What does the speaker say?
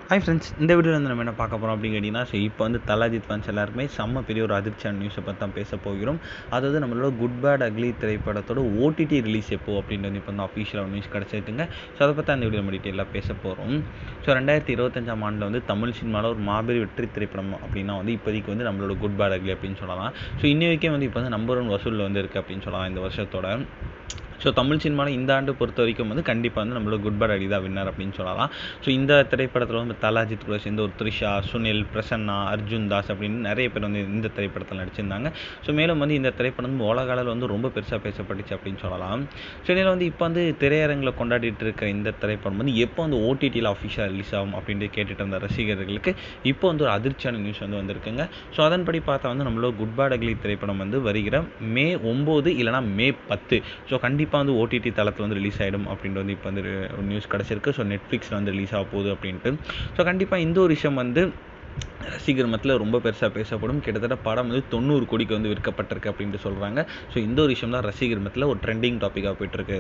Hi friends, இந்த வீடியோவில் வந்து நம்ம என்ன பார்க்க போகிறோம் அப்படின்னு கேட்டிங்கன்னா, இப்போ வந்து அஜித் ஃபேன்ஸ் எல்லாருக்குமே செம்ம பெரிய ஒரு அதிர்ச்சியான நியூஸை பற்றி தான் பேச போகிறோம். அதாவது நம்மளோட குட் பேட் அக்லி திரைப்படத்தோட ஓடிடி ரிலீஸ் எப்போ அப்படின்னு வந்து இப்போ வந்து அஃபீஷியலாக நியூஸ் கிடச்சிருக்குங்க. ஸோ அதை பற்றி அந்த வீடியோ நம்ம டீட்டெயிலாக பேச போகிறோம். ஸோ 2025ஆம் ஆண்டில் வந்து தமிழ் சினிமாவில் ஒரு மாபெரும் வெற்றி திரைப்படம் அப்படின்னா வந்து இப்போதைக்கு வந்து நம்மளோட குட் பேட் அக்லி அப்படின்னு சொல்லலாம். ஸோ இன்னி வரைக்கும் வந்து இப்போ வந்து நம்பர் 1 வசூலில் வந்து இருக்குது அப்படின்னு சொல்லலாம் இந்த வருஷத்தோட. ஸோ தமிழ் சினிமாவில் இந்த ஆண்டு பொறுத்த வரைக்கும் வந்து கண்டிப்பாக வந்து நம்மளோட குட் பேட் அக்லி தான் வின்னர் அப்படின்னு சொல்லலாம். ஸோ இந்த திரைப்படத்தில் வந்து அஜித் கூட சேர்ந்து ஒரு த்ரிஷா, சுனில், பிரசன்னா, அர்ஜுன் தாஸ் அப்படின்னு நிறைய பேர் வந்து இந்த திரைப்படத்தில் நடிச்சிருந்தாங்க. ஸோ மேலும் வந்து இந்த திரைப்படம் வந்து உலக அளவில் வந்து ரொம்ப பெருசாக பேசப்பட்டுச்சு அப்படின்னு சொல்லலாம். ஸோ இதில் வந்து இப்போ வந்து திரையரங்கில் கொண்டாடிட்டு இருக்க இந்த திரைப்படம் வந்து எப்போ வந்து ஓடிடியில் அஃபிஷியலாக ரிலீஸ் ஆகும் அப்படின்ட்டு கேட்டுட்டு இருந்த ரசிகர்களுக்கு இப்போ வந்து ஒரு அதிர்ச்சியான நியூஸ் வந்து வந்திருக்குங்க. ஸோ அதன்படி பார்த்தா வந்து நம்மளோட குட் பேட் அக்லி திரைப்படம் வந்து வருகிற மே 9 இல்லைனா மே 10 ஸோ கண்டிப்பாக வந்து ஓடிடி தளத்தில் வந்து ரிலீஸ் ஆகிடும் அப்படின்ட்டு வந்து இப்போ வந்து ஒரு நியூஸ் கிடச்சிருக்கு. ஸோ நெட்ஃப்ளிக்ஸில் வந்து ரிலீஸ் ஆக போகுது அப்படின்ட்டு. ஸோ கண்டிப்பாக இந்த ஒரு விஷயம் வந்து ரசிகர் மத்தியில் ரொம்ப பெருசாக பேசப்படும். கிட்டத்தட்ட படம் வந்து 90 கோடிக்கு வந்து விற்கப்பட்டிருக்கு அப்படின்ட்டு சொல்கிறாங்க. ஸோ இந்த ஒரு விஷயம் தான் ரசிகர் மத்தியில் ஒரு ட்ரெண்டிங் டாப்பிக்காக போயிட்டுருக்கு.